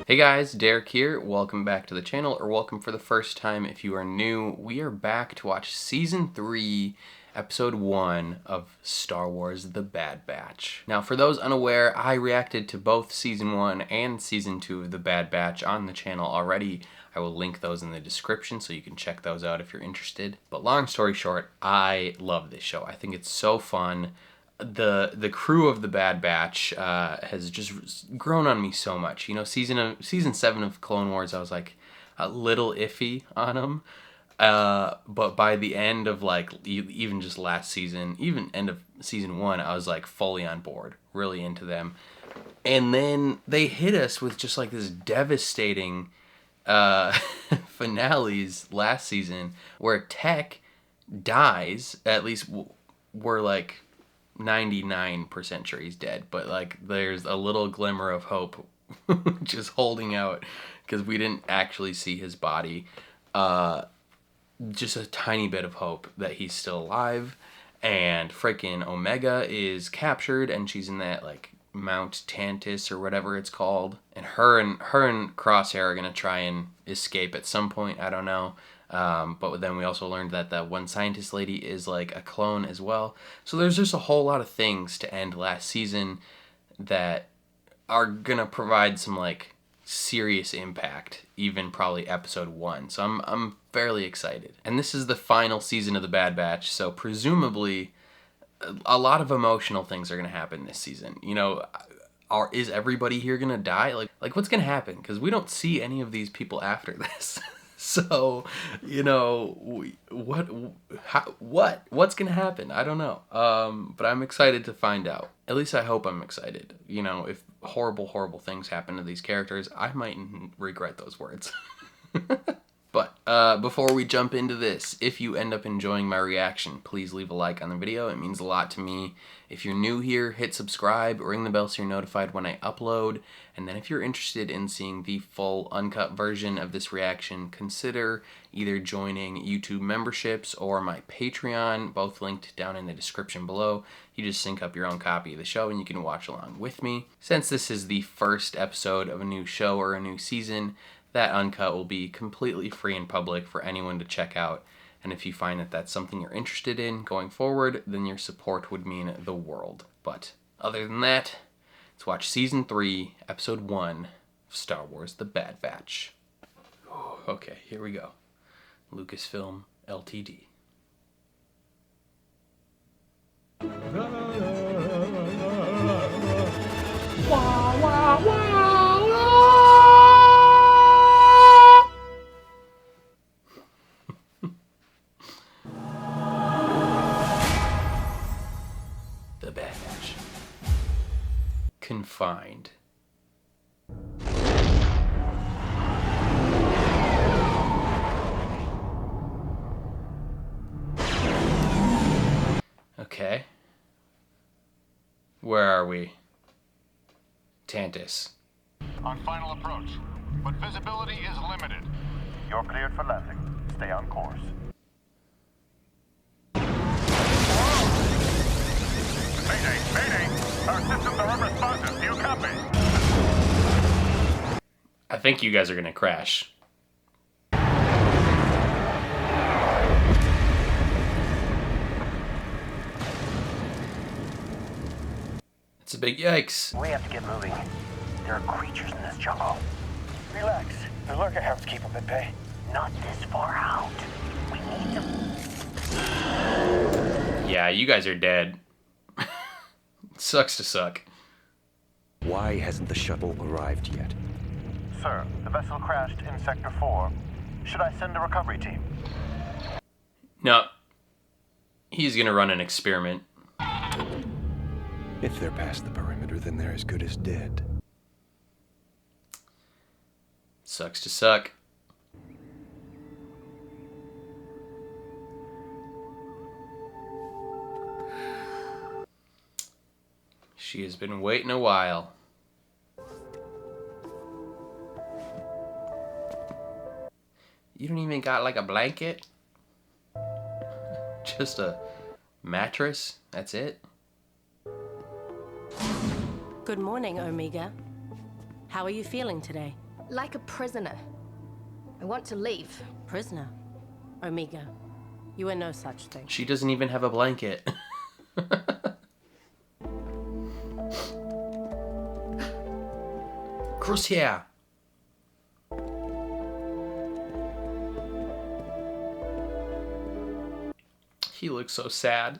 Hey guys, Derek here. Welcome back to the channel, or welcome for the first time if you are new. We are back to watch Season 3, Episode 1 of Star Wars The Bad Batch. Now, for those unaware, I reacted to both Season 1 and Season 2 of The Bad Batch on the channel already. I will link those in the description so you can check those out if you're interested. But long story short, I love this show. I think it's so fun. The crew of the Bad Batch has just grown on me so much. You know, season 7 of Clone Wars, I was like a little iffy on them, but by the end of like even just last season, even end of season 1, I was like fully on board, really into them. And then they hit us with just like this devastating finales last season where Tech dies. At least we're like 99% sure he's dead, but like there's a little glimmer of hope just holding out because we didn't actually see his body. Just a tiny bit of hope that he's still alive. And freaking Omega is captured and she's in that like Mount Tantus or whatever it's called, and her and Crosshair are gonna try and escape at some point. I don't know. But then we also learned that the one scientist lady is like a clone as well. So there's just a whole lot of things to end last season that are gonna provide some like serious impact, even probably episode 1. So I'm fairly excited. And this is the final season of the Bad Batch, so presumably a lot of emotional things are gonna happen this season. You know, is everybody here gonna die? Like what's gonna happen? Because we don't see any of these people after this. So, you know, what's gonna happen? I don't know. But I'm excited to find out. At least I hope I'm excited. You know, if horrible things happen to these characters, I might regret those words. But before we jump into this, if you end up enjoying my reaction, please leave a like on the video. It means a lot to me. If you're new here, hit subscribe, ring the bell so you're notified when I upload. And then if you're interested in seeing the full uncut version of this reaction, consider either joining YouTube memberships or my Patreon, both linked down in the description below. You just sync up your own copy of the show and you can watch along with me. Since this is the first episode of a new show or a new season, that uncut will be completely free in public for anyone to check out. And if you find that that's something you're interested in going forward, then your support would mean the world. But other than that, let's watch Season 3, Episode 1 of Star Wars The Bad Batch. Okay, here we go. Lucasfilm Ltd. Wah, wah, wah. The Bad Batch. Confined. Okay. Where are we? Tantus. On final approach, but visibility is limited. You're cleared for landing. Stay on course. Mayday! Mayday! Our systems are unresponsive. Do you copy? I think you guys are gonna crash. It's a big yikes. We have to get moving. There are creatures in this jungle. Relax. The lurker hounds keep them at bay. Not this far out. We need them. Yeah, you guys are dead. Sucks to suck. Why hasn't the shuttle arrived yet? Sir, the vessel crashed in Sector 4. Should I send a recovery team? No. He's gonna run an experiment. If they're past the perimeter, then they're as good as dead. Sucks to suck. She has been waiting a while. You don't even got like a blanket? Just a mattress? That's it? Good morning, Omega. How are you feeling today? Like a prisoner. I want to leave. Prisoner? Omega, you are no such thing. She doesn't even have a blanket. Crucia. He looks so sad.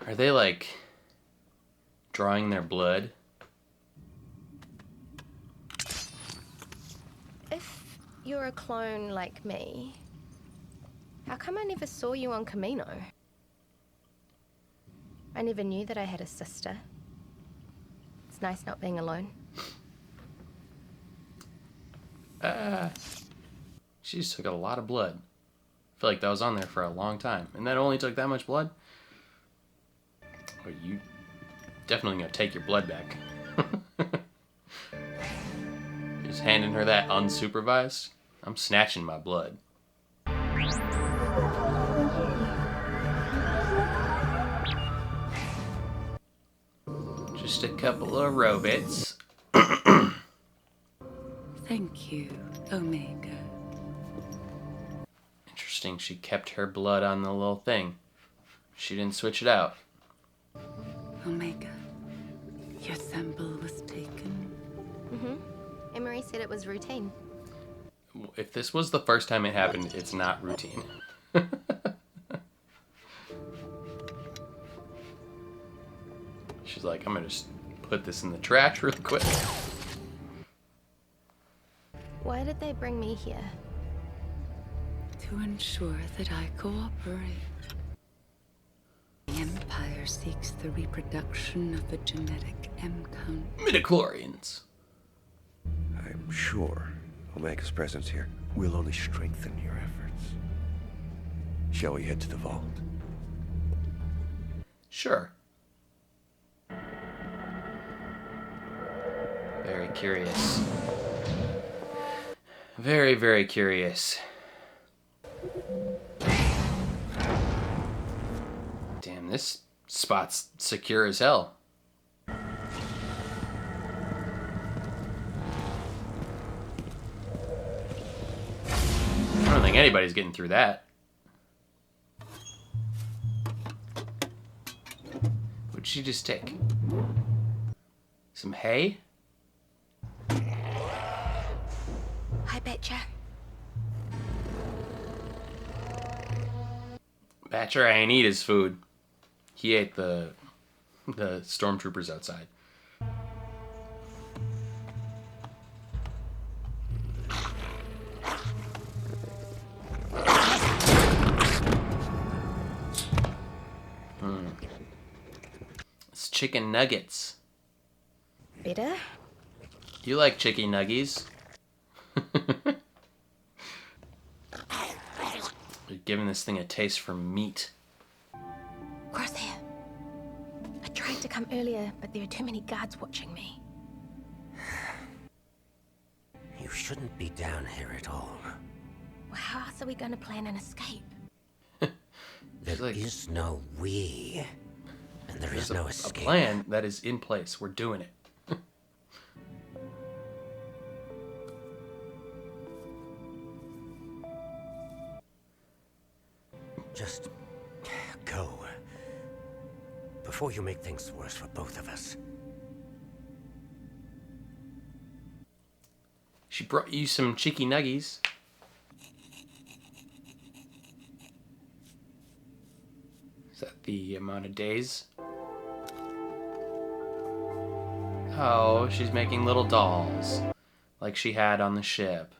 Are they like drawing their blood? If you're a clone like me, how come I never saw you on Camino? I never knew that I had a sister. It's nice not being alone. She just took a lot of blood. I feel like that was on there for a long time. And that only took that much blood? Well, you definitely gonna take your blood back. Just handing her that unsupervised. I'm snatching my blood. Just a couple of robots. Thank you, Omega. Interesting, she kept her blood on the little thing. She didn't switch it out. Omega, your sample was taken. Emery said it was routine. If this was the first time it happened, it's not routine. She's like, I'm gonna just put this in the trash real quick. Why did they bring me here? To ensure that I cooperate. The Empire seeks the reproduction of a genetic M-count. Midichlorians. I'm sure Omega's presence here will only strengthen your efforts. Shall we head to the vault? Sure. Very curious. Very, very curious. Damn, this spot's secure as hell. I don't think anybody's getting through that. What'd she just take? Some hay? I betcha. Batcher ain't eat his food. He ate the stormtroopers outside. It's chicken nuggets. Better? You like chicken nuggies? You're giving this thing a taste for meat. Crosshair. I tried to come earlier, but there are too many guards watching me. You shouldn't be down here at all. Well, how else are we going to plan an escape? There is no we, and there is no a escape. plan that is in place. We're doing it. Just go. Before you make things worse for both of us. She brought you some chicky nuggies. Is that the amount of days? Oh, she's making little dolls. Like she had on the ship.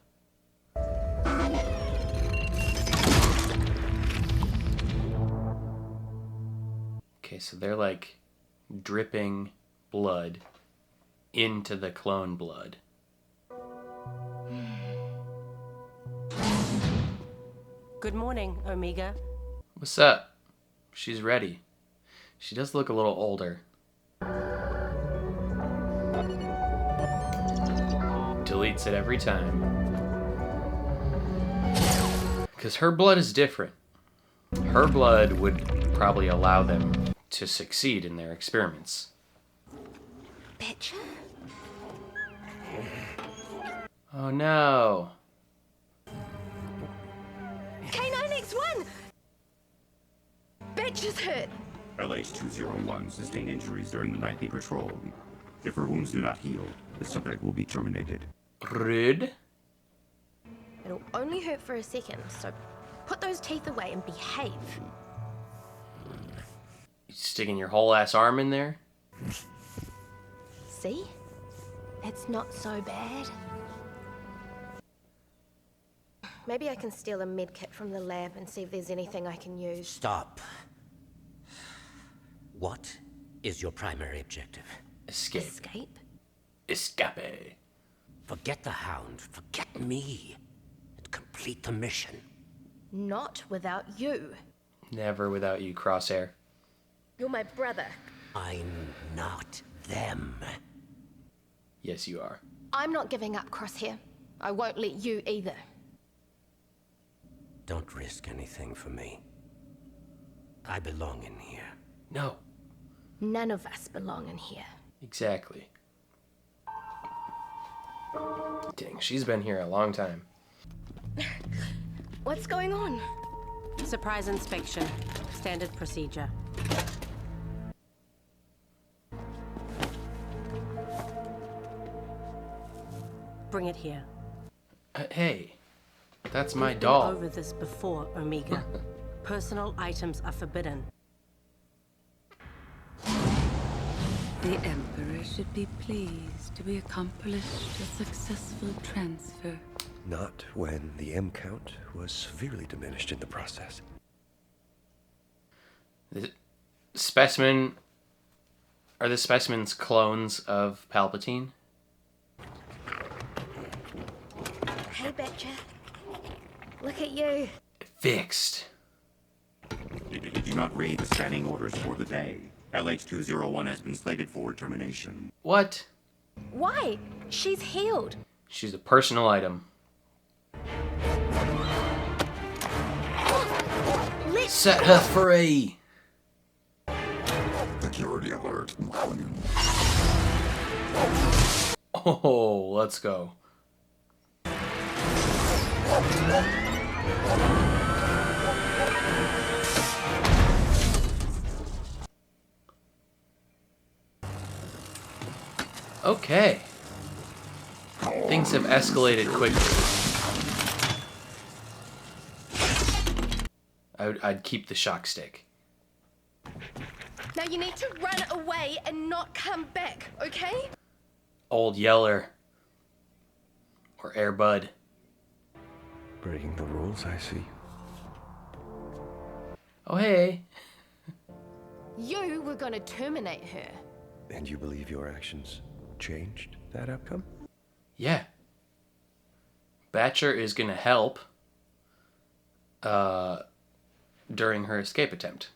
Okay, so they're like dripping blood into the clone blood. Good morning, Omega. What's up? She's ready. She does look a little older. Deletes it every time. Because her blood is different. Her blood would probably allow them to succeed in their experiments. Betcha? Oh no. K9X1! Betcha's hurt. LH-201 sustained injuries during the nightly patrol. If her wounds do not heal, the subject will be terminated. Rude. It'll only hurt for a second, so put those teeth away and behave. You sticking your whole ass arm in there? See? It's not so bad. Maybe I can steal a med kit from the lab and see if there's anything I can use. Stop. What is your primary objective? Escape. Escape? Escape. Forget the Hound, forget me, and complete the mission. Not without you. Never without you, Crosshair. You're my brother. I'm not them. Yes, you are. I'm not giving up, Crosshair. I won't let you either. Don't risk anything for me. I belong in here. No. None of us belong in here. Exactly. Dang, she's been here a long time. What's going on? Surprise inspection. Standard procedure. Bring it here. Hey, that's my We've doll. been over this before, Omega. Personal items are forbidden. The Emperor should be pleased to be accomplished a successful transfer. Not when the M count was severely diminished in the process. The specimen... Are the specimens clones of Palpatine? Hey, Betcha. Look at you. Fixed. Did you not read the scanning orders for the day? LH-201 has been slated for termination. What? Why? She's healed. She's a personal item. Set her free! Security alert. Oh, let's go. Okay. Things have escalated quickly. I'd keep the shock stick. Now you need to run away and not come back, okay? Old Yeller. Or Air Bud. Breaking the rules, I see. Oh, hey. You were gonna terminate her. And you believe your actions changed that outcome? Yeah. Batcher is gonna help during her escape attempt.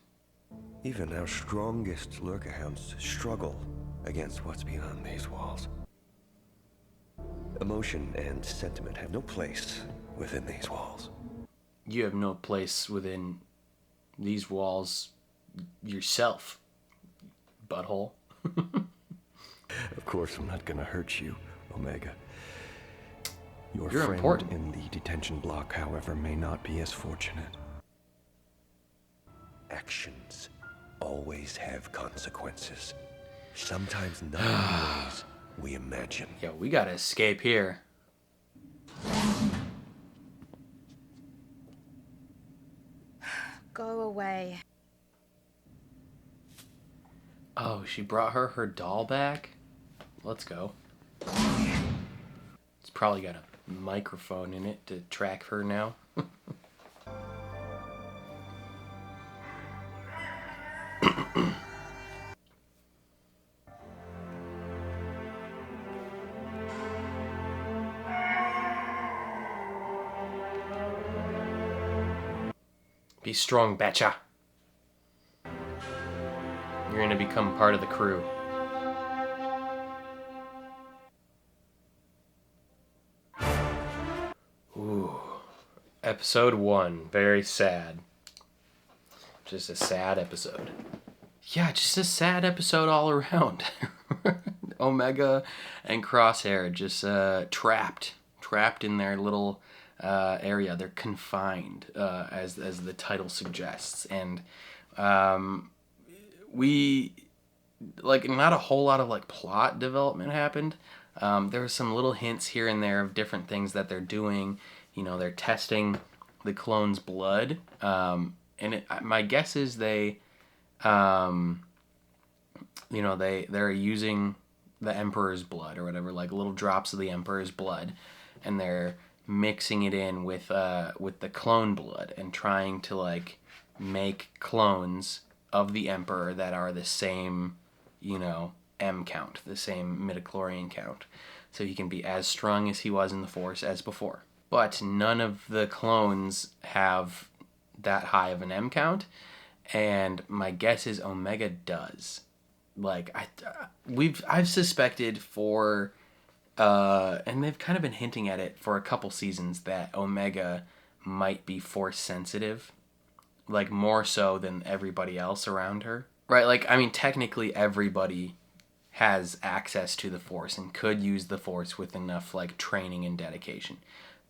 Even our strongest lurkerhounds struggle against what's beyond these walls. Emotion and sentiment have no place within these walls. You have no place within these walls yourself, butthole. Of course, I'm not gonna hurt you, Omega. Your You're friend important. in the detention block, however, may not be as fortunate. Actions always have consequences. Sometimes not in the ways we imagine. Yo, we gotta escape here. Go away. Oh, she brought her doll back? Let's go. It's probably got a microphone in it to track her now. Be strong, Betcha. You're gonna become part of the crew. Ooh. Episode 1. Very sad. Just a sad episode. yeah, just a sad episode all around. Omega and Crosshair just trapped in their little area. They're confined, as the title suggests, and we like not a whole lot of like plot development happened. There were some little hints here and there of different things that they're doing. You know, they're testing the clone's blood, and my guess is they, you know, they're using the Emperor's blood or whatever, like little drops of the Emperor's blood, and they're mixing it in with the clone blood and trying to like make clones of the Emperor that are the same, you know, M count, the same midichlorian count, so he can be as strong as he was in the Force as before. But none of the clones have that high of an M count, and my guess is Omega does. Like I've suspected for and they've kind of been hinting at it for a couple seasons that Omega might be Force sensitive, like more so than everybody else around her. Right? Like, I mean, technically everybody has access to the Force and could use the Force with enough like training and dedication.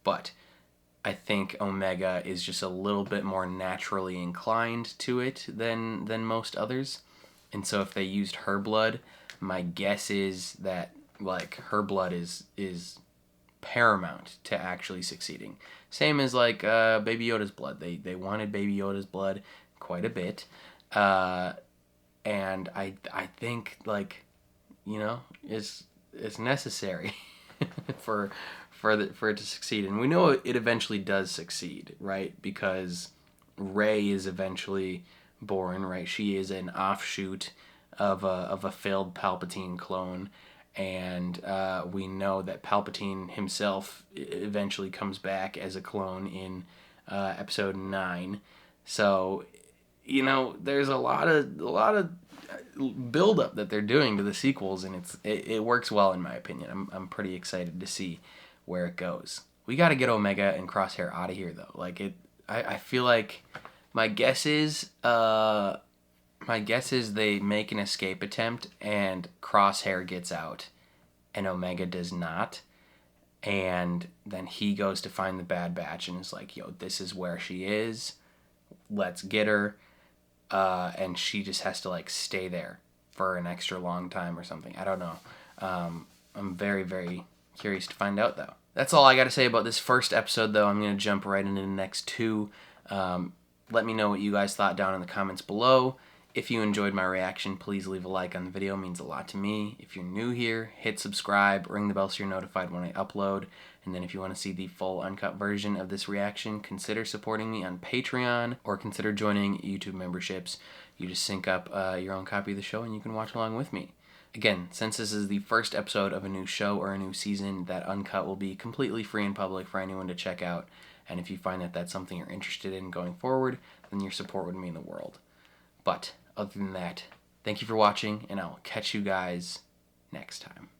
But I think Omega is just a little bit more naturally inclined to it than most others. And so if they used her blood, my guess is that like her blood is paramount to actually succeeding. Same as like Baby Yoda's blood. They wanted Baby Yoda's blood quite a bit. And I think like, you know, it's necessary for it to succeed, and we know it eventually does succeed, right? Because Rey is eventually born, right? She is an offshoot of a failed Palpatine clone, and we know that Palpatine himself eventually comes back as a clone in Episode 9. So, you know, there's a lot of build up that they're doing to the sequels, and it works well in my opinion. I'm pretty excited to see where it goes. We got to get Omega and Crosshair out of here though. Like I feel like my guess is they make an escape attempt and Crosshair gets out and Omega does not, and then he goes to find the Bad Batch and is like, yo, this is where she is, let's get her. And she just has to like stay there for an extra long time or something. I don't know. I'm very, very curious to find out though. That's all I got to say about this first episode though. I'm going to jump right into the next two. Let me know what you guys thought down in the comments below. If you enjoyed my reaction, please leave a like on the video. It means a lot to me. If you're new here, hit subscribe, ring the bell so you're notified when I upload. And then if you want to see the full uncut version of this reaction, consider supporting me on Patreon or consider joining YouTube memberships. You just sync up your own copy of the show and you can watch along with me. Again, since this is the first episode of a new show or a new season, that uncut will be completely free and public for anyone to check out. And if you find that that's something you're interested in going forward, then your support would mean the world. But other than that, thank you for watching, and I'll catch you guys next time.